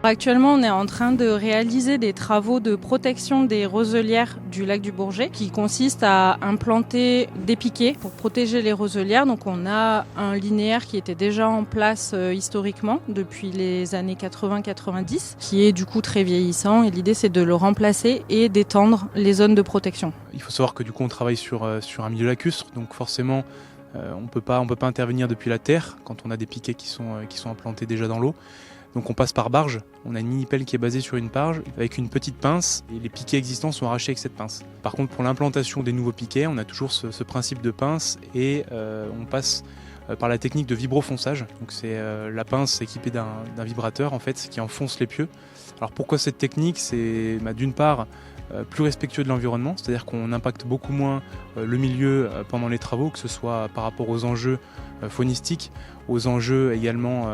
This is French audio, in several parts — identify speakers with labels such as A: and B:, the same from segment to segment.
A: Actuellement, on est en train de réaliser des travaux de protection des roselières du lac du Bourget qui consistent à implanter des piquets pour protéger les roselières. Donc on a un linéaire qui était déjà en place historiquement depuis les années 80-90 qui est du coup très vieillissant et l'idée c'est de le remplacer et d'étendre les zones de protection.
B: Il faut savoir que du coup on travaille sur un milieu lacustre, donc forcément on peut pas intervenir depuis la terre quand on a des piquets qui sont implantés déjà dans l'eau. Donc on passe par barge, on a une mini-pelle qui est basée sur une barge avec une petite pince et les piquets existants sont arrachés avec cette pince. Par contre pour l'implantation des nouveaux piquets, on a toujours ce principe de pince et on passe par la technique de vibrofonçage. Donc c'est la pince équipée d'un vibrateur en fait qui enfonce les pieux. Alors pourquoi cette technique? C'est d'une part plus respectueux de l'environnement, c'est-à-dire qu'on impacte beaucoup moins le milieu pendant les travaux, que ce soit par rapport aux enjeux faunistiques, aux enjeux également,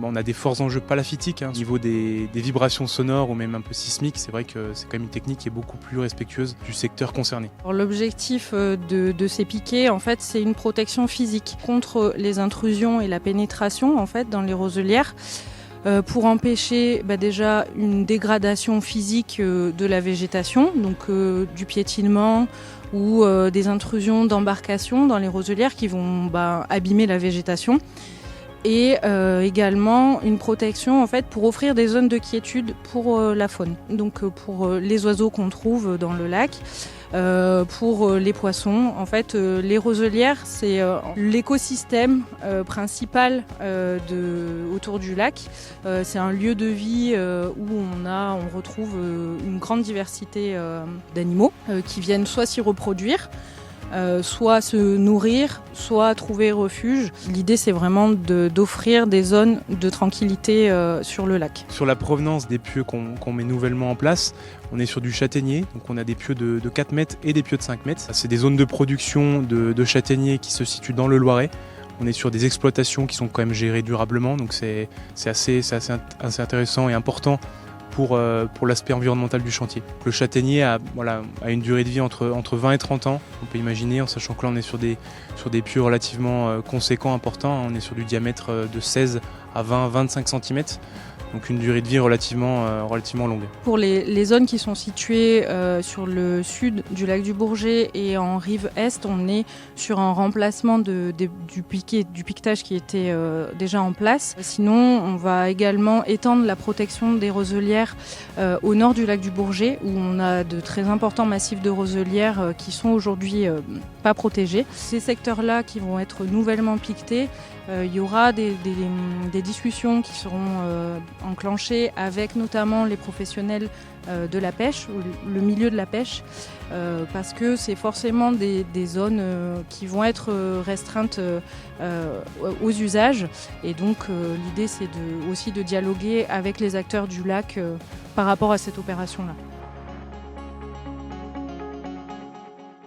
B: on a des forts enjeux palafitiques au niveau des vibrations sonores ou même un peu sismiques. C'est vrai que c'est quand même une technique qui est beaucoup plus respectueuse du secteur concerné.
A: L'objectif de ces piquets, en fait, c'est une protection physique contre les intrusions et la pénétration en fait, dans les roselières. Pour empêcher déjà une dégradation physique de la végétation, donc du piétinement ou des intrusions d'embarcation dans les roselières qui vont abîmer la végétation. Et également une protection en fait pour offrir des zones de quiétude pour la faune, donc pour les oiseaux qu'on trouve dans le lac. Pour les poissons, en fait, les roselières, c'est l'écosystème principal autour du lac. C'est un lieu de vie où on retrouve une grande diversité d'animaux qui viennent soit s'y reproduire, soit se nourrir, soit trouver refuge. L'idée, c'est vraiment d'offrir des zones de tranquillité sur le lac.
B: Sur la provenance des pieux qu'on met nouvellement en place, on est sur du châtaignier, donc on a des pieux de 4 mètres et des pieux de 5 mètres. C'est des zones de production de châtaigniers qui se situent dans le Loiret. On est sur des exploitations qui sont quand même gérées durablement, donc c'est assez intéressant et important pour l'aspect environnemental du chantier. Le châtaignier a une durée de vie entre 20 et 30 ans, on peut imaginer, en sachant que là on est sur des pieux relativement conséquents, importants. On est sur du diamètre de 16 à 20-25 cm. Donc une durée de vie relativement longue.
A: Pour les zones qui sont situées sur le sud du lac du Bourget et en rive est, on est sur un remplacement du piquetage qui était déjà en place. Sinon, on va également étendre la protection des roselières au nord du lac du Bourget, où on a de très importants massifs de roselières qui sont aujourd'hui pas protégés. Ces secteurs-là qui vont être nouvellement piquetés, il y aura des discussions qui seront enclenchées avec notamment les professionnels de la pêche, ou le milieu de la pêche, parce que c'est forcément des zones qui vont être restreintes aux usages. Et donc l'idée c'est aussi de dialoguer avec les acteurs du lac par rapport à cette opération-là.